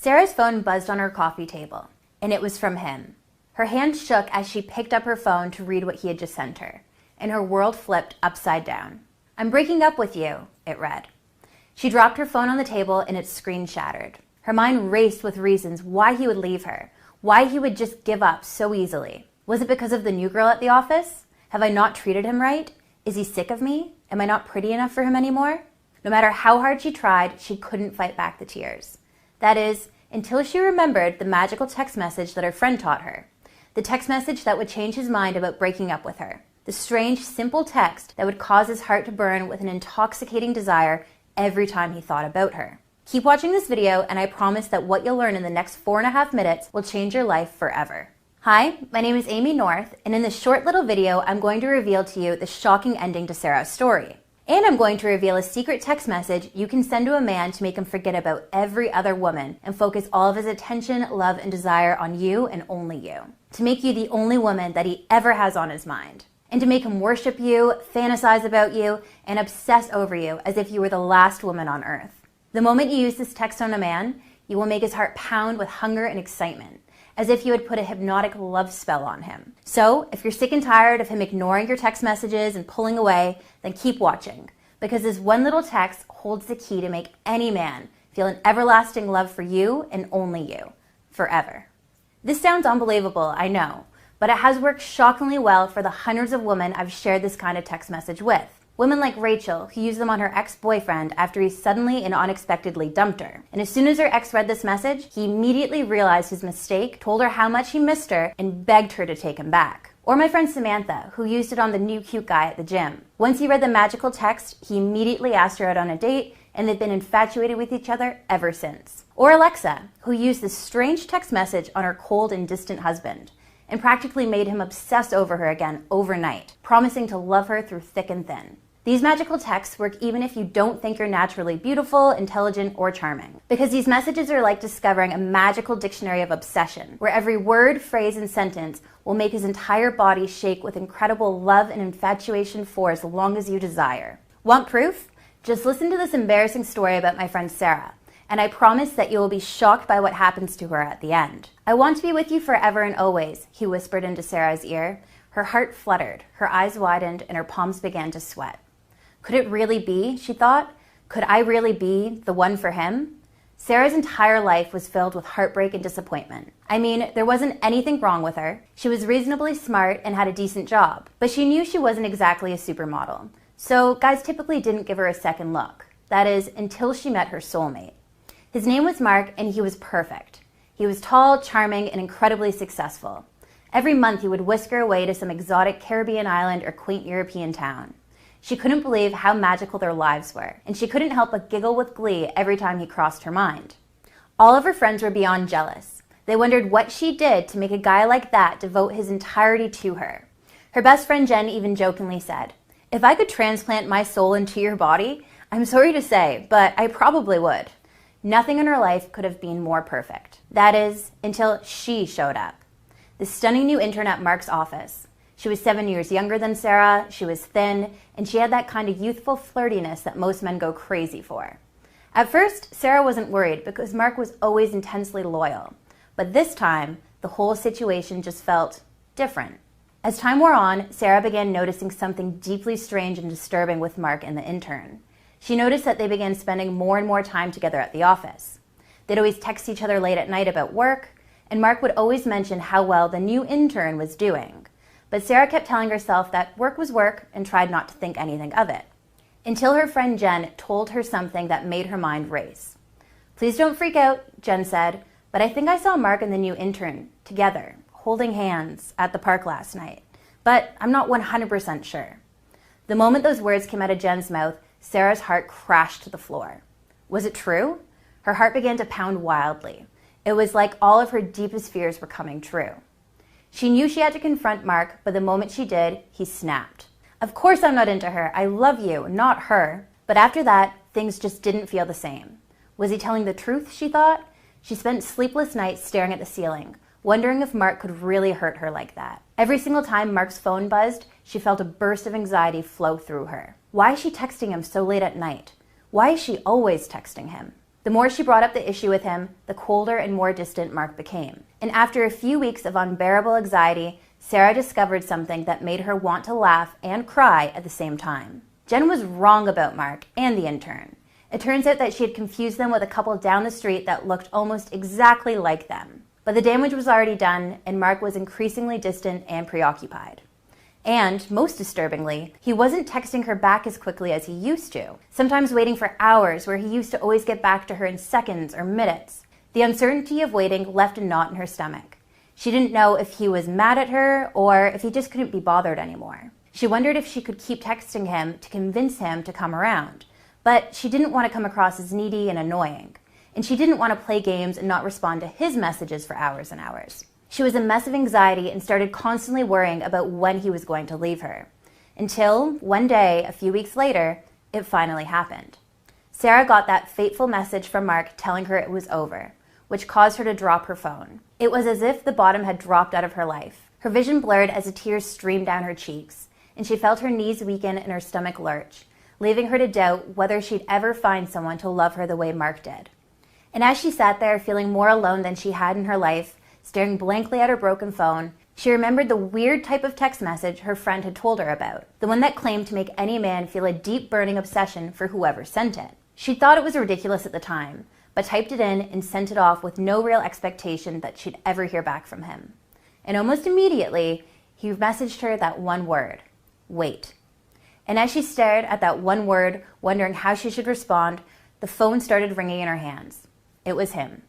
Sarah's phone buzzed on her coffee table, and it was from him. Her hand shook as she picked up her phone to read what he had just sent her, and her world flipped upside down. "I'm breaking up with you," it read. She dropped her phone on the table and its screen shattered. Her mind raced with reasons why he would leave her, why he would just give up so easily. Was it because of the new girl at the office? Have I not treated him right? Is he sick of me? Am I not pretty enough for him anymore? No matter how hard she tried, she couldn't fight back the tears. That is, until she remembered the magical text message that her friend taught her. The text message that would change his mind about breaking up with her. The strange, simple text that would cause his heart to burn with an intoxicating desire every time he thought about her. Keep watching this video, and I promise that what you'll learn in the next 4.5 minutes will change your life forever. Hi, my name is Amy North, and in this short little video, I'm going to reveal to you the shocking ending to Sarah's story. And I'm going to reveal a secret text message you can send to a man to make him forget about every other woman and focus all of his attention, love, and desire on you and only you. To make you the only woman that he ever has on his mind. And to make him worship you, fantasize about you, and obsess over you as if you were the last woman on earth. The moment you use this text on a man, you will make his heart pound with hunger and excitement, as if you had put a hypnotic love spell on him. So, if you're sick and tired of him ignoring your text messages and pulling away, then keep watching, because this one little text holds the key to make any man feel an everlasting love for you and only you, forever. This sounds unbelievable, I know, but it has worked shockingly well for the hundreds of women I've shared this kind of text message with. Women like Rachel, who used them on her ex-boyfriend after he suddenly and unexpectedly dumped her. And as soon as her ex read this message, he immediately realized his mistake, told her how much he missed her, and begged her to take him back. Or my friend Samantha, who used it on the new cute guy at the gym. Once he read the magical text, he immediately asked her out on a date, and they've been infatuated with each other ever since. Or Alexa, who used this strange text message on her cold and distant husband, and practically made him obsess over her again overnight, promising to love her through thick and thin. These magical texts work even if you don't think you're naturally beautiful, intelligent, or charming. Because these messages are like discovering a magical dictionary of obsession, where every word, phrase, and sentence will make his entire body shake with incredible love and infatuation for as long as you desire. Want proof? Just listen to this embarrassing story about my friend Sarah, and I promise that you will be shocked by what happens to her at the end. "I want to be with you forever and always," he whispered into Sarah's ear. Her heart fluttered, her eyes widened, and her palms began to sweat. Could it really be, she thought? Could I really be the one for him? Sarah's entire life was filled with heartbreak and disappointment. I mean, there wasn't anything wrong with her. She was reasonably smart and had a decent job, but she knew she wasn't exactly a supermodel. So guys typically didn't give her a second look. That is, until she met her soulmate. His name was Mark, and he was perfect. He was tall, charming, and incredibly successful. Every month he would whisk her away to some exotic Caribbean island or quaint European town. She couldn't believe how magical their lives were, and she couldn't help but giggle with glee every time he crossed her mind. All of her friends were beyond jealous. They wondered what she did to make a guy like that devote his entirety to her. Her best friend Jen even jokingly said, "If I could transplant my soul into your body, I'm sorry to say, but I probably would." Nothing in her life could have been more perfect. That is, until she showed up. The stunning new intern at Mark's office. She was 7 years younger than Sarah, she was thin, and she had that kind of youthful flirtiness that most men go crazy for. At first, Sarah wasn't worried because Mark was always intensely loyal. But this time, the whole situation just felt different. As time wore on, Sarah began noticing something deeply strange and disturbing with Mark and the intern. She noticed that they began spending more and more time together at the office. They'd always text each other late at night about work, and Mark would always mention how well the new intern was doing. But Sarah kept telling herself that work was work and tried not to think anything of it. Until her friend Jen told her something that made her mind race. "Please don't freak out," Jen said, "but I think I saw Mark and the new intern together, holding hands at the park last night. But I'm not 100% sure." The moment those words came out of Jen's mouth, Sarah's heart crashed to the floor. Was it true? Her heart began to pound wildly. It was like all of her deepest fears were coming true. She knew she had to confront Mark, but the moment she did, he snapped. "Of course I'm not into her. I love you, not her." But after that, things just didn't feel the same. Was he telling the truth, she thought? She spent sleepless nights staring at the ceiling, wondering if Mark could really hurt her like that. Every single time Mark's phone buzzed, she felt a burst of anxiety flow through her. Why is she texting him so late at night? Why is she always texting him? The more she brought up the issue with him, the colder and more distant Mark became. And after a few weeks of unbearable anxiety, Sarah discovered something that made her want to laugh and cry at the same time. Jen was wrong about Mark and the intern. It turns out that she had confused them with a couple down the street that looked almost exactly like them. But the damage was already done, and Mark was increasingly distant and preoccupied. And, most disturbingly, he wasn't texting her back as quickly as he used to, sometimes waiting for hours where he used to always get back to her in seconds or minutes. The uncertainty of waiting left a knot in her stomach. She didn't know if he was mad at her or if he just couldn't be bothered anymore. She wondered if she could keep texting him to convince him to come around, but she didn't want to come across as needy and annoying, and she didn't want to play games and not respond to his messages for hours and hours. She was a mess of anxiety and started constantly worrying about when he was going to leave her. Until, one day, a few weeks later, it finally happened. Sarah got that fateful message from Mark telling her it was over, which caused her to drop her phone. It was as if the bottom had dropped out of her life. Her vision blurred as the tears streamed down her cheeks, and she felt her knees weaken and her stomach lurch, leaving her to doubt whether she'd ever find someone to love her the way Mark did. And as she sat there feeling more alone than she had in her life, staring blankly at her broken phone, she remembered the weird type of text message her friend had told her about, the one that claimed to make any man feel a deep burning obsession for whoever sent it. She thought it was ridiculous at the time, but typed it in and sent it off with no real expectation that she'd ever hear back from him. And almost immediately, he messaged her that one word, wait. And as she stared at that one word, wondering how she should respond, the phone started ringing in her hands. It was him.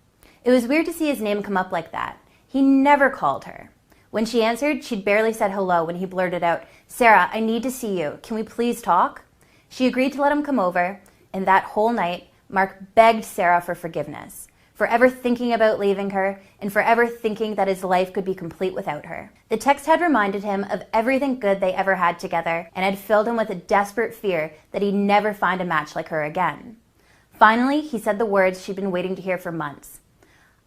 It was weird to see his name come up like that. He never called her. When she answered, she'd barely said hello when he blurted out, "Sarah, I need to see you. Can we please talk?" She agreed to let him come over, and that whole night, Mark begged Sarah for forgiveness, forever thinking about leaving her, and forever thinking that his life could be complete without her. The text had reminded him of everything good they ever had together, and had filled him with a desperate fear that he'd never find a match like her again. Finally, he said the words she'd been waiting to hear for months.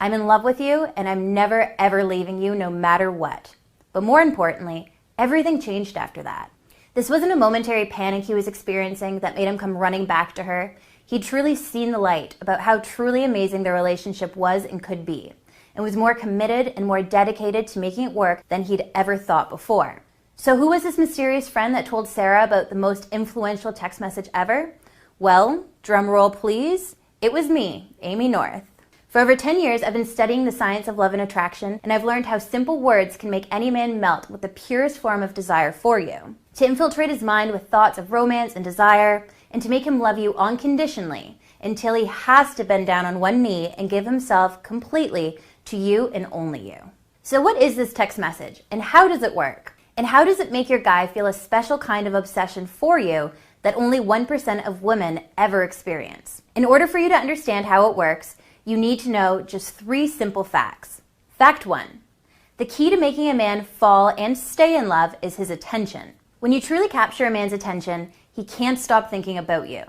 "I'm in love with you, and I'm never, ever leaving you no matter what." But more importantly, everything changed after that. This wasn't a momentary panic he was experiencing that made him come running back to her. He'd truly seen the light about how truly amazing their relationship was and could be, and was more committed and more dedicated to making it work than he'd ever thought before. So who was this mysterious friend that told Sarah about the most influential text message ever? Well, drum roll please, it was me, Amy North. For over 10 years, I've been studying the science of love and attraction, and I've learned how simple words can make any man melt with the purest form of desire for you. To infiltrate his mind with thoughts of romance and desire, and to make him love you unconditionally, until he has to bend down on one knee and give himself completely to you and only you. So what is this text message, and how does it work? And how does it make your guy feel a special kind of obsession for you that only 1% of women ever experience? In order for you to understand how it works, you need to know just 3 simple facts. Fact 1. The key to making a man fall and stay in love is his attention. When you truly capture a man's attention, he can't stop thinking about you.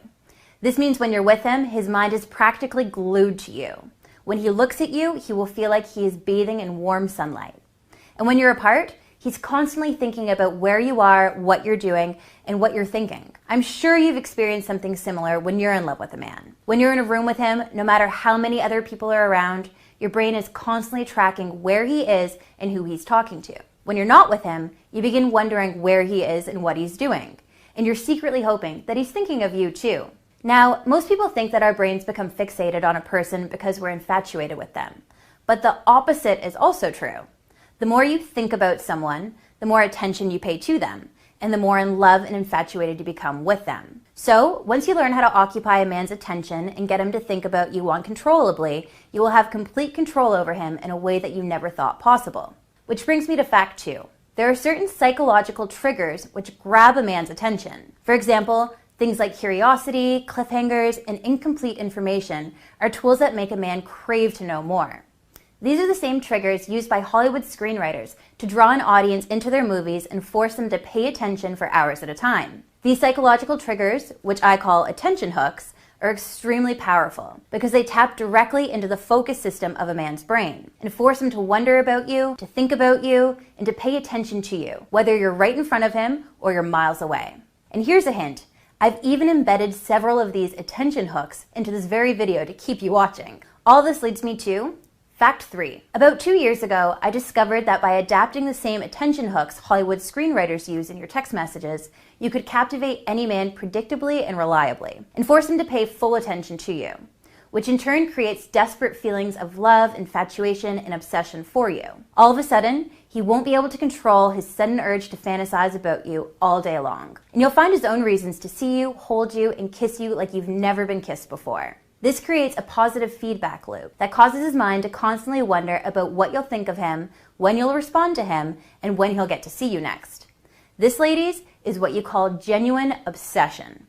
This means when you're with him, his mind is practically glued to you. When he looks at you, he will feel like he is bathing in warm sunlight. And when you're apart, he's constantly thinking about where you are, what you're doing, and what you're thinking. I'm sure you've experienced something similar when you're in love with a man. When you're in a room with him, no matter how many other people are around, your brain is constantly tracking where he is and who he's talking to. When you're not with him, you begin wondering where he is and what he's doing. And you're secretly hoping that he's thinking of you too. Now, most people think that our brains become fixated on a person because we're infatuated with them. But the opposite is also true. The more you think about someone, the more attention you pay to them, and the more in love and infatuated you become with them. So, once you learn how to occupy a man's attention and get him to think about you uncontrollably, you will have complete control over him in a way that you never thought possible. Which brings me to fact 2. There are certain psychological triggers which grab a man's attention. For example, things like curiosity, cliffhangers, and incomplete information are tools that make a man crave to know more. These are the same triggers used by Hollywood screenwriters to draw an audience into their movies and force them to pay attention for hours at a time. These psychological triggers, which I call attention hooks, are extremely powerful because they tap directly into the focus system of a man's brain and force him to wonder about you, to think about you, and to pay attention to you, whether you're right in front of him or you're miles away. And here's a hint. I've even embedded several of these attention hooks into this very video to keep you watching. All this leads me to Fact 3. About 2 years ago, I discovered that by adapting the same attention hooks Hollywood screenwriters use in your text messages, you could captivate any man predictably and reliably, and force him to pay full attention to you, which in turn creates desperate feelings of love, infatuation, and obsession for you. All of a sudden, he won't be able to control his sudden urge to fantasize about you all day long. And you'll find his own reasons to see you, hold you, and kiss you like you've never been kissed before. This creates a positive feedback loop that causes his mind to constantly wonder about what you'll think of him, when you'll respond to him, and when he'll get to see you next. This, ladies, is what you call genuine obsession.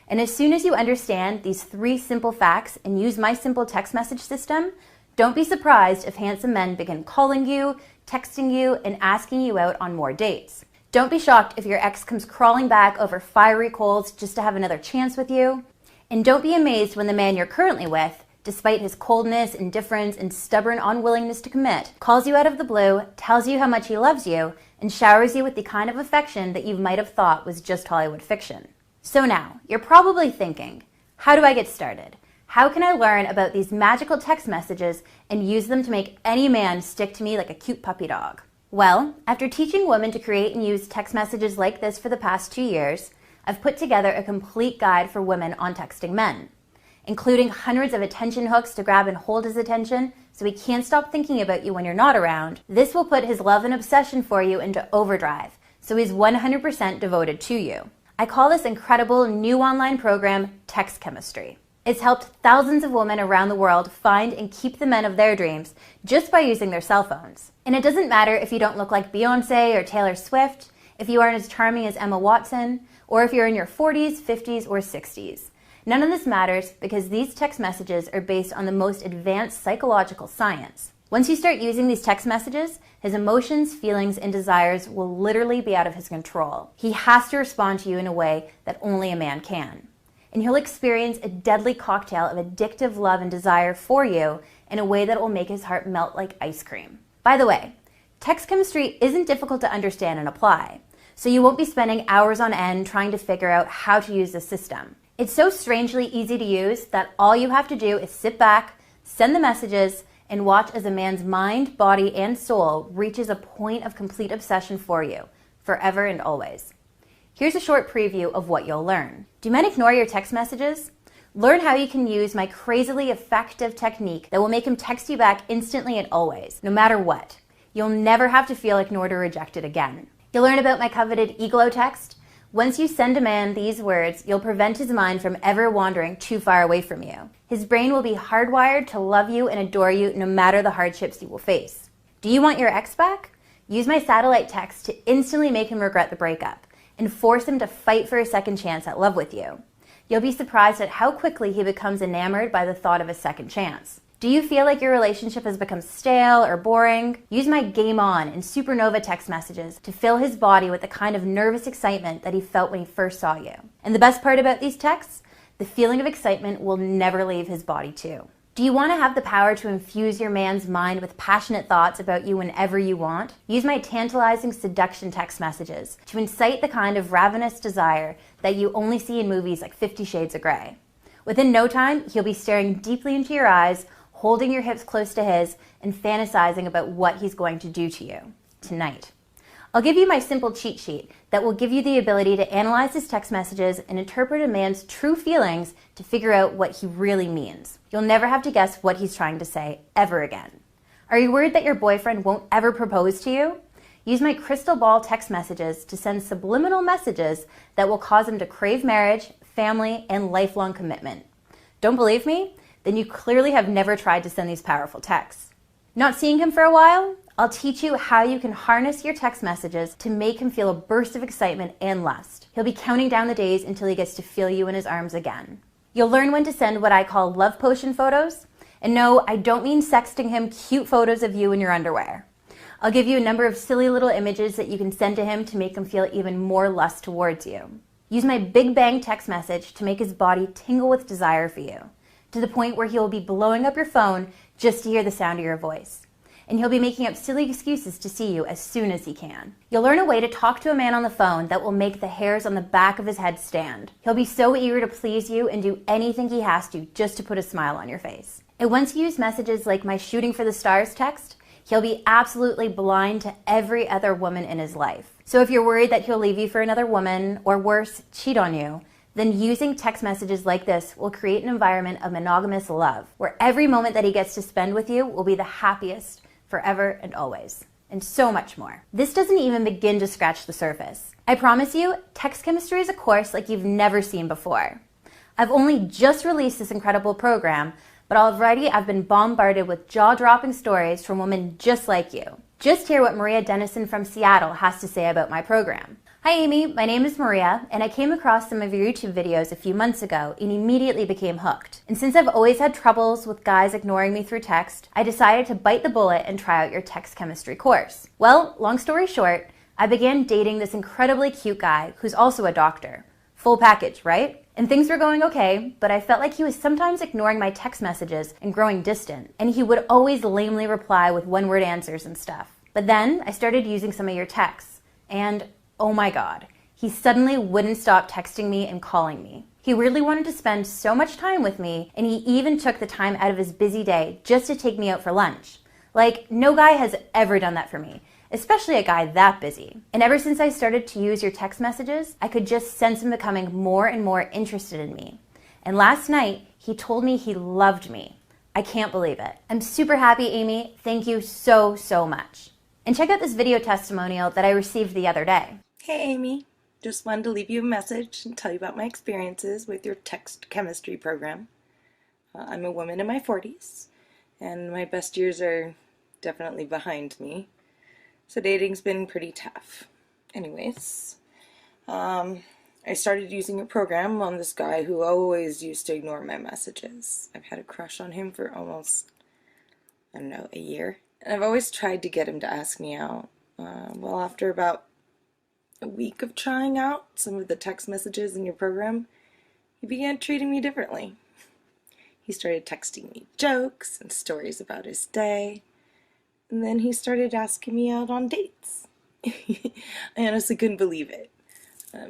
And as soon as you understand these 3 simple facts and use my simple text message system, don't be surprised if handsome men begin calling you, texting you, and asking you out on more dates. Don't be shocked if your ex comes crawling back over fiery coals just to have another chance with you. And don't be amazed when the man you're currently with, despite his coldness, indifference, and stubborn unwillingness to commit, calls you out of the blue, tells you how much he loves you, and showers you with the kind of affection that you might have thought was just Hollywood fiction. So now, you're probably thinking, how do I get started? How can I learn about these magical text messages and use them to make any man stick to me like a cute puppy dog? Well, after teaching women to create and use text messages like this for the past 2 years, I've put together a complete guide for women on texting men, including hundreds of attention hooks to grab and hold his attention so he can't stop thinking about you when you're not around. This will put his love and obsession for you into overdrive, so he's 100% devoted to you. I call this incredible new online program Text Chemistry. It's helped thousands of women around the world find and keep the men of their dreams just by using their cell phones. And it doesn't matter if you don't look like Beyonce or Taylor Swift, if you aren't as charming as Emma Watson, or if you're in your 40s, 50s, or 60s. None of this matters because these text messages are based on the most advanced psychological science. Once you start using these text messages, his emotions, feelings, and desires will literally be out of his control. He has to respond to you in a way that only a man can. And he'll experience a deadly cocktail of addictive love and desire for you in a way that will make his heart melt like ice cream. By the way, text chemistry isn't difficult to understand and apply, so you won't be spending hours on end trying to figure out how to use the system. It's so strangely easy to use that all you have to do is sit back, send the messages, and watch as a man's mind, body, and soul reaches a point of complete obsession for you, forever and always. Here's a short preview of what you'll learn. Do men ignore your text messages? Learn how you can use my crazily effective technique that will make him text you back instantly and always, no matter what. You'll never have to feel ignored or rejected again. You'll learn about my coveted Eglo text. Once you send a man these words, you'll prevent his mind from ever wandering too far away from you. His brain will be hardwired to love you and adore you no matter the hardships you will face. Do you want your ex back? Use my satellite text to instantly make him regret the breakup and force him to fight for a second chance at love with you. You'll be surprised at how quickly he becomes enamored by the thought of a second chance. Do you feel like your relationship has become stale or boring? Use my Game On and Supernova text messages to fill his body with the kind of nervous excitement that he felt when he first saw you. And the best part about these texts? The feeling of excitement will never leave his body too. Do you want to have the power to infuse your man's mind with passionate thoughts about you whenever you want? Use my tantalizing seduction text messages to incite the kind of ravenous desire that you only see in movies like 50 Shades of Grey. Within no time, he'll be staring deeply into your eyes, holding your hips close to his, and fantasizing about what he's going to do to you tonight. I'll give you my simple cheat sheet that will give you the ability to analyze his text messages and interpret a man's true feelings to figure out what he really means. You'll never have to guess what he's trying to say ever again. Are you worried that your boyfriend won't ever propose to you? Use my crystal ball text messages to send subliminal messages that will cause him to crave marriage, family, and lifelong commitment. Don't believe me? Then you clearly have never tried to send these powerful texts. Not seeing him for a while? I'll teach you how you can harness your text messages to make him feel a burst of excitement and lust. He'll be counting down the days until he gets to feel you in his arms again. You'll learn when to send what I call love potion photos. And no, I don't mean sexting him cute photos of you in your underwear. I'll give you a number of silly little images that you can send to him to make him feel even more lust towards you. Use my Big Bang text message to make his body tingle with desire for you, to the point where he will be blowing up your phone just to hear the sound of your voice. and he'll be making up silly excuses to see you as soon as he can. You'll learn a way to talk to a man on the phone that will make the hairs on the back of his head stand. He'll be so eager to please you and do anything he has to just to put a smile on your face. And once you use messages like my shooting for the stars text, he'll be absolutely blind to every other woman in his life. So if you're worried that he'll leave you for another woman, or worse, cheat on you, then using text messages like this will create an environment of monogamous love, where every moment that he gets to spend with you will be the happiest forever and always. And so much more. This doesn't even begin to scratch the surface. I promise you, text chemistry is a course like you've never seen before. I've only just released this incredible program, but already I've been bombarded with jaw-dropping stories from women just like you. Just hear what Maria Dennison from Seattle has to say about my program. Hi Amy, my name is Maria, and I came across some of your YouTube videos a few months ago and immediately became hooked. And since I've always had troubles with guys ignoring me through text, I decided to bite the bullet and try out your text chemistry course. Well, long story short, I began dating this incredibly cute guy who's also a doctor. Full package, right? And things were going okay, but I felt like he was sometimes ignoring my text messages and growing distant, and he would always lamely reply with one-word answers and stuff. But then I started using some of your texts, and oh my God, he suddenly wouldn't stop texting me and calling me. He really wanted to spend so much time with me, and he even took the time out of his busy day just to take me out for lunch. Like, no guy has ever done that for me, especially a guy that busy. And ever since I started to use your text messages, I could just sense him becoming more and more interested in me. And last night, he told me he loved me. I can't believe it. I'm super happy, Amy. Thank you so, so much. And check out this video testimonial that I received the other day. Hey Amy, just wanted to leave you a message and tell you about my experiences with your text chemistry program. I'm a woman in my 40s, and my best years are definitely behind me. So dating's been pretty tough. Anyways, I started using your program on this guy who always used to ignore my messages. I've had a crush on him for almost, I don't know, a year. And I've always tried to get him to ask me out. Well, after about a week of trying out some of the text messages in your program, he began treating me differently. He started texting me jokes and stories about his day. And then he started asking me out on dates. I honestly couldn't believe it.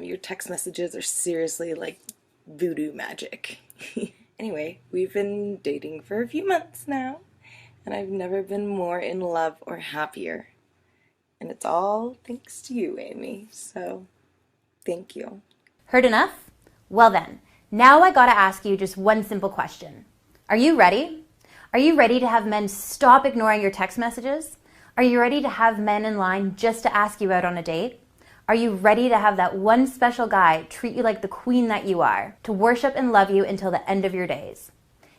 Your text messages are seriously like voodoo magic. Anyway, we've been dating for a few months now, and I've never been more in love or happier. And it's all thanks to you, Amy. So, thank you. Heard enough? Well then, now I gotta ask you just one simple question. Are you ready? Are you ready to have men stop ignoring your text messages? Are you ready to have men in line just to ask you out on a date? Are you ready to have that one special guy treat you like the queen that you are, to worship and love you until the end of your days?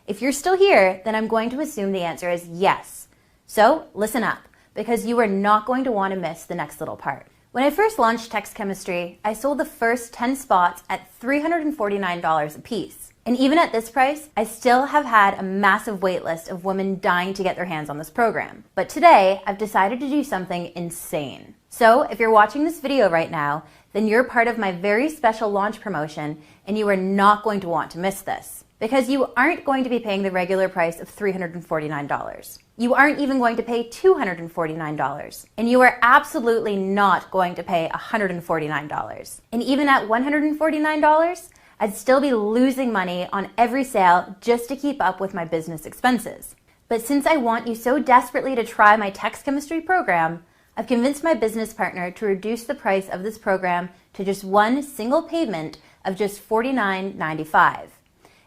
If you're still here, then I'm going to assume the answer is yes. So listen up, because you are not going to want to miss the next little part. When I first launched text chemistry, I sold the first 10 spots at $349 a piece. And even at this price, I still have had a massive wait list of women dying to get their hands on this program. But today, I've decided to do something insane. So if you're watching this video right now, then you're part of my very special launch promotion, and you are not going to want to miss this. Because you aren't going to be paying the regular price of $349. You aren't even going to pay $249. And you are absolutely not going to pay $149. And even at $149, I'd still be losing money on every sale just to keep up with my business expenses. But since I want you so desperately to try my text chemistry program, I've convinced my business partner to reduce the price of this program to just one single payment of just $49.95.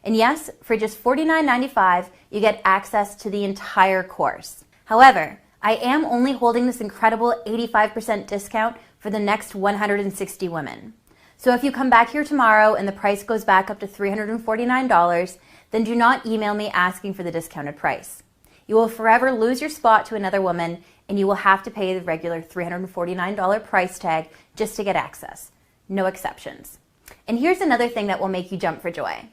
And yes, for just $49.95, you get access to the entire course. However, I am only holding this incredible 85% discount for the next 160 women. So if you come back here tomorrow and the price goes back up to $349, then do not email me asking for the discounted price. You will forever lose your spot to another woman, and you will have to pay the regular $349 price tag just to get access. No exceptions. And here's another thing that will make you jump for joy.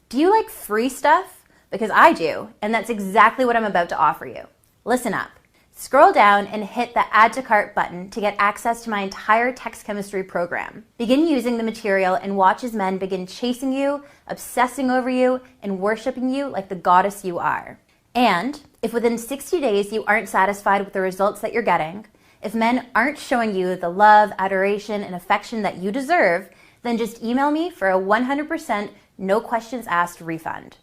Do you like free stuff? Because I do, and that's exactly what I'm about to offer you. Listen up. Scroll down and hit the Add to Cart button to get access to my entire text chemistry program. Begin using the material and watch as men begin chasing you, obsessing over you, and worshiping you like the goddess you are. And if within 60 days you aren't satisfied with the results that you're getting, if men aren't showing you the love, adoration, and affection that you deserve, then just email me for a 100% no questions asked refund.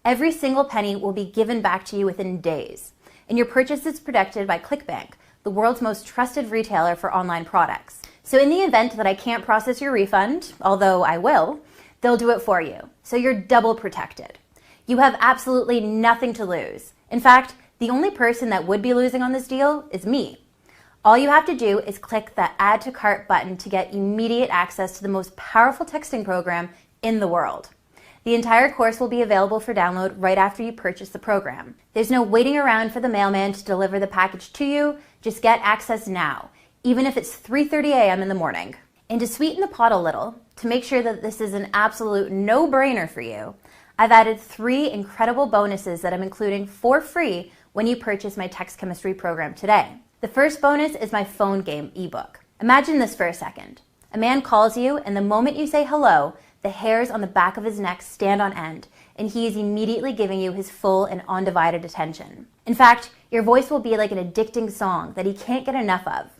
Every single penny will be given back to you within days, and your purchase is protected by ClickBank, the world's most trusted retailer for online products. So in the event that I can't process your refund, although I will, they'll do it for you, so you're double protected. You have absolutely nothing to lose. In fact, the only person that would be losing on this deal is me. All you have to do is click the Add to Cart button to get immediate access to the most powerful texting program in the world. The entire course will be available for download right after you purchase the program. There's no waiting around for the mailman to deliver the package to you. Just get access now, even if it's 3:30 a.m. in the morning. And to sweeten the pot a little, to make sure that this is an absolute no-brainer for you, I've added 3 incredible bonuses that I'm including for free when you purchase my text chemistry program today. The first bonus is my phone game ebook. Imagine this for a second. A man calls you, and the moment you say hello, the hairs on the back of his neck stand on end, and he is immediately giving you his full and undivided attention. In fact, your voice will be like an addicting song that he can't get enough of.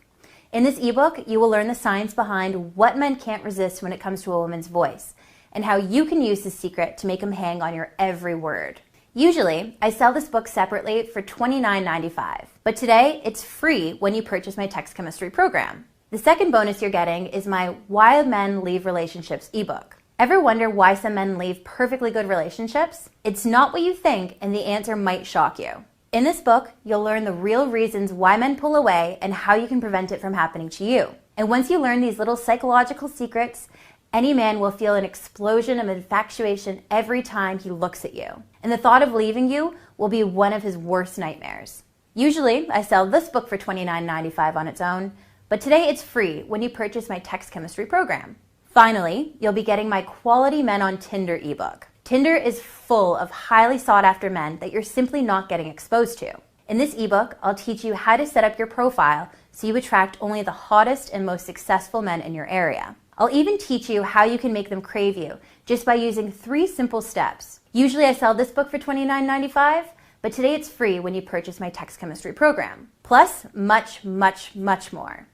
In this ebook, you will learn the science behind what men can't resist when it comes to a woman's voice, and how you can use this secret to make them hang on your every word. Usually, I sell this book separately for $29.95, but today it's free when you purchase my text chemistry program. The second bonus you're getting is my Why Men Leave Relationships ebook. Ever wonder why some men leave perfectly good relationships? It's not what you think, and the answer might shock you. In this book, you'll learn the real reasons why men pull away and how you can prevent it from happening to you. And once you learn these little psychological secrets, any man will feel an explosion of infatuation every time he looks at you. And the thought of leaving you will be one of his worst nightmares. Usually, I sell this book for $29.95 on its own, but today it's free when you purchase my text chemistry program. Finally, you'll be getting my Quality Men on Tinder ebook. Tinder is full of highly sought after men that you're simply not getting exposed to. In this ebook, I'll teach you how to set up your profile so you attract only the hottest and most successful men in your area. I'll even teach you how you can make them crave you just by using 3 simple steps. Usually I sell this book for $29.95, but today it's free when you purchase my text chemistry program. Plus, much, much, much more.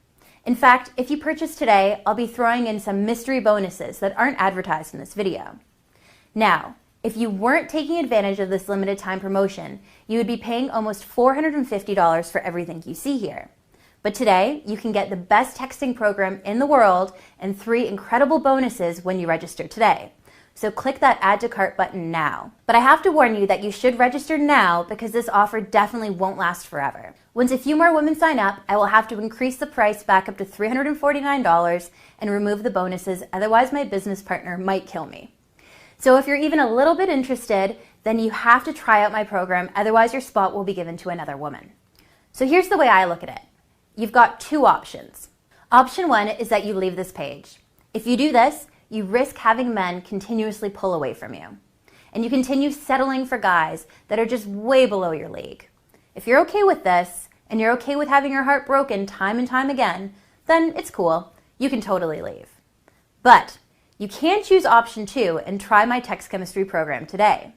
In fact, if you purchase today, I'll be throwing in some mystery bonuses that aren't advertised in this video. Now, if you weren't taking advantage of this limited time promotion, you would be paying almost $450 for everything you see here. But today, you can get the best texting program in the world and 3 incredible bonuses when you register today. So click that Add to Cart button now. But I have to warn you that you should register now because this offer definitely won't last forever. Once a few more women sign up, I will have to increase the price back up to $349 and remove the bonuses, otherwise my business partner might kill me. So if you're even a little bit interested, then you have to try out my program, otherwise your spot will be given to another woman. So here's the way I look at it. You've got 2 options. Option 1 is that you leave this page. If you do this, you risk having men continuously pull away from you. And you continue settling for guys that are just way below your league. If you're okay with this, and you're okay with having your heart broken time and time again, then it's cool. You can totally leave. But you can choose option 2 and try my text chemistry program today.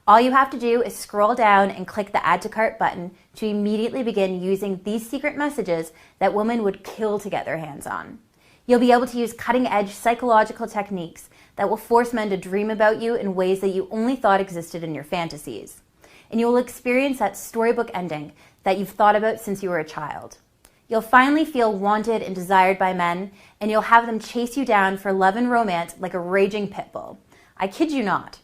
All you have to do is scroll down and click the Add to Cart button to immediately begin using these secret messages that women would kill to get their hands on. You'll be able to use cutting-edge psychological techniques that will force men to dream about you in ways that you only thought existed in your fantasies. And you will experience that storybook ending that you've thought about since you were a child. You'll finally feel wanted and desired by men, and you'll have them chase you down for love and romance like a raging pit bull. I kid you not.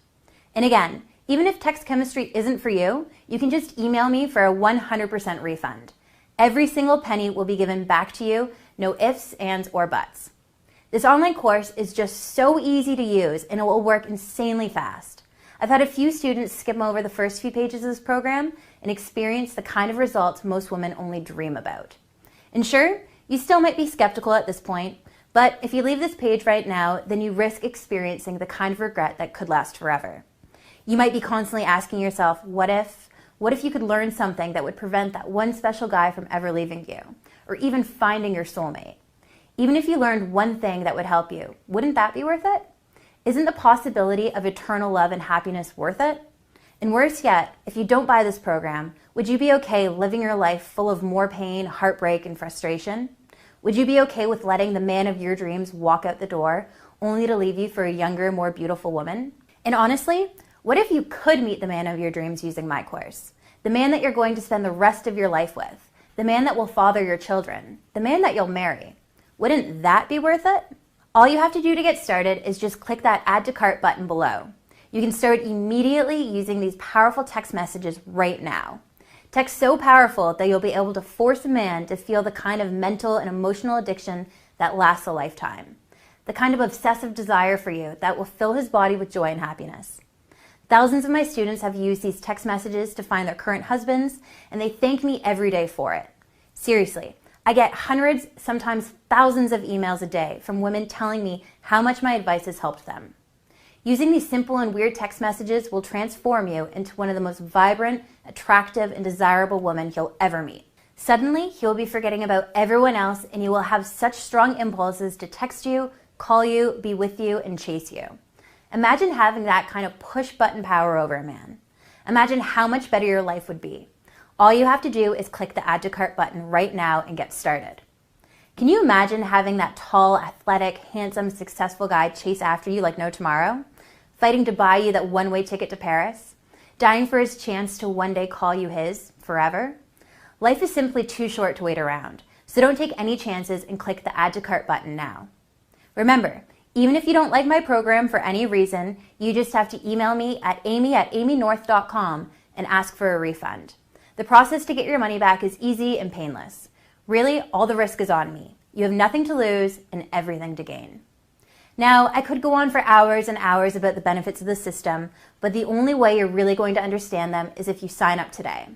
And again, even if text chemistry isn't for you, you can just email me for a 100% refund. Every single penny will be given back to you, no ifs, ands, or buts. This online course is just so easy to use and it will work insanely fast. I've had a few students skim over the first few pages of this program and experience the kind of results most women only dream about. And sure, you still might be skeptical at this point, but if you leave this page right now, then you risk experiencing the kind of regret that could last forever. You might be constantly asking yourself, what if you could learn something that would prevent that one special guy from ever leaving you, or even finding your soulmate? Even if you learned one thing that would help you, wouldn't that be worth it? Isn't the possibility of eternal love and happiness worth it? And worse yet, if you don't buy this program, would you be okay living your life full of more pain, heartbreak, and frustration? Would you be okay with letting the man of your dreams walk out the door, only to leave you for a younger, more beautiful woman? And honestly, what if you could meet the man of your dreams using my course? The man that you're going to spend the rest of your life with. The man that will father your children. The man that you'll marry. Wouldn't that be worth it? All you have to do to get started is just click that Add to Cart button below. You can start immediately using these powerful text messages right now. Text so powerful that you'll be able to force a man to feel the kind of mental and emotional addiction that lasts a lifetime. The kind of obsessive desire for you that will fill his body with joy and happiness. Thousands of my students have used these text messages to find their current husbands, and they thank me every day for it. Seriously, I get hundreds, sometimes thousands of emails a day from women telling me how much my advice has helped them. Using these simple and weird text messages will transform you into one of the most vibrant, attractive, and desirable women you'll ever meet. Suddenly, you'll be forgetting about everyone else, and you will have such strong impulses to text you, call you, be with you, and chase you. Imagine having that kind of push-button power over a man. Imagine how much better your life would be. All you have to do is click the Add to Cart button right now and get started. Can you imagine having that tall, athletic, handsome, successful guy chase after you like no tomorrow? Fighting to buy you that one-way ticket to Paris? Dying for his chance to one day call you his forever? Life is simply too short to wait around, so don't take any chances and click the Add to Cart button now. Remember, even if you don't like my program for any reason, you just have to email me at amy@amynorth.com and ask for a refund. The process to get your money back is easy and painless. Really, all the risk is on me. You have nothing to lose and everything to gain. Now, I could go on for hours and hours about the benefits of the system, but the only way you're really going to understand them is if you sign up today.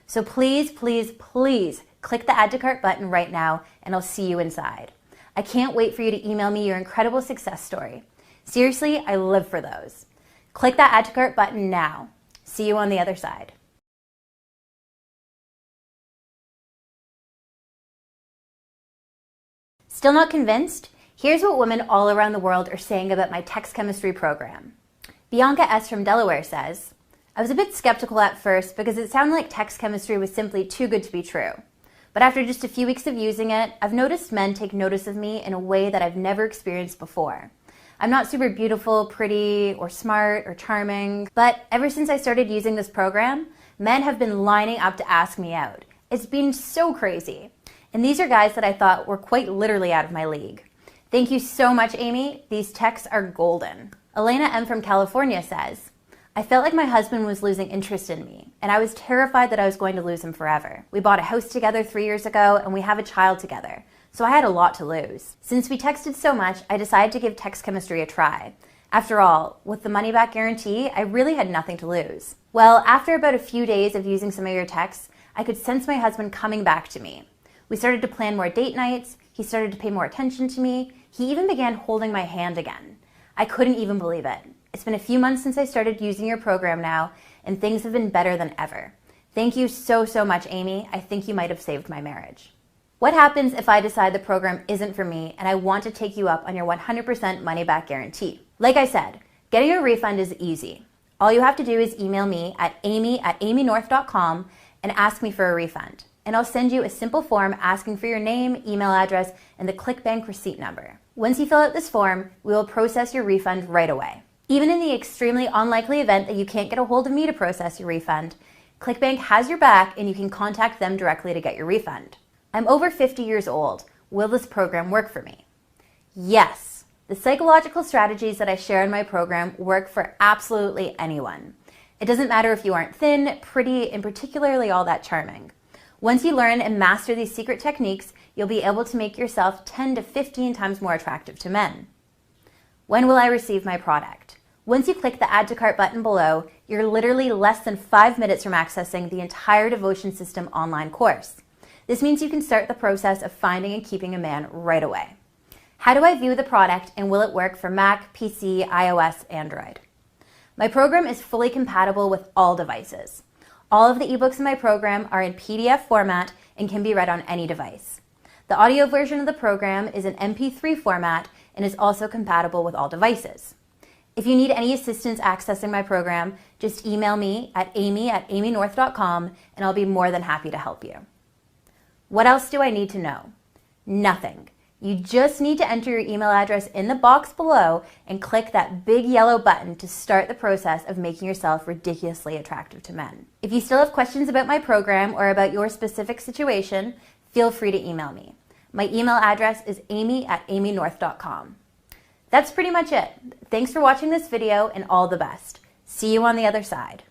So please, please, please click the Add to Cart button right now, and I'll see you inside. I can't wait for you to email me your incredible success story. Seriously, I live for those. Click that Add to Cart button now. See you on the other side. Still not convinced? Here's what women all around the world are saying about my text chemistry program. Bianca S. from Delaware says, I was a bit skeptical at first because it sounded like text chemistry was simply too good to be true. But after just a few weeks of using it, I've noticed men take notice of me in a way that I've never experienced before. I'm not super beautiful, pretty, or smart, or charming, but ever since I started using this program, men have been lining up to ask me out. It's been so crazy. And these are guys that I thought were quite literally out of my league. Thank you so much, Amy. These texts are golden. Elena M. from California says, I felt like my husband was losing interest in me, and I was terrified that I was going to lose him forever. We bought a house together 3 years ago, and we have a child together, so I had a lot to lose. Since we texted so much, I decided to give text chemistry a try. After all, with the money-back guarantee, I really had nothing to lose. Well, after about a few days of using some of your texts, I could sense my husband coming back to me. We started to plan more date nights, he started to pay more attention to me, he even began holding my hand again. I couldn't even believe it. It's been a few months since I started using your program now, and things have been better than ever. Thank you so, so much, Amy. I think you might have saved my marriage. What happens if I decide the program isn't for me and I want to take you up on your 100% money-back guarantee? Like I said, getting a refund is easy. All you have to do is email me at amy@amynorth.com and ask me for a refund. And I'll send you a simple form asking for your name, email address, and the ClickBank receipt number. Once you fill out this form, we will process your refund right away. Even in the extremely unlikely event that you can't get a hold of me to process your refund, ClickBank has your back and you can contact them directly to get your refund. I'm over 50 years old. Will this program work for me? Yes. The psychological strategies that I share in my program work for absolutely anyone. It doesn't matter if you aren't thin, pretty, and particularly all that charming. Once you learn and master these secret techniques, you'll be able to make yourself 10 to 15 times more attractive to men. When will I receive my product? Once you click the Add to Cart button below, you're literally less than 5 minutes from accessing the entire Devotion System online course. This means you can start the process of finding and keeping a man right away. How do I view the product, and will it work for Mac, PC, iOS, Android? My program is fully compatible with all devices. All of the ebooks in my program are in PDF format and can be read on any device. The audio version of the program is in MP3 format and is also compatible with all devices. If you need any assistance accessing my program, just email me at amy@amynorth.com and I'll be more than happy to help you. What else do I need to know? Nothing. You just need to enter your email address in the box below and click that big yellow button to start the process of making yourself ridiculously attractive to men. If you still have questions about my program or about your specific situation, feel free to email me. My email address is amy@amynorth.com. That's pretty much it. Thanks for watching this video and all the best. See you on the other side.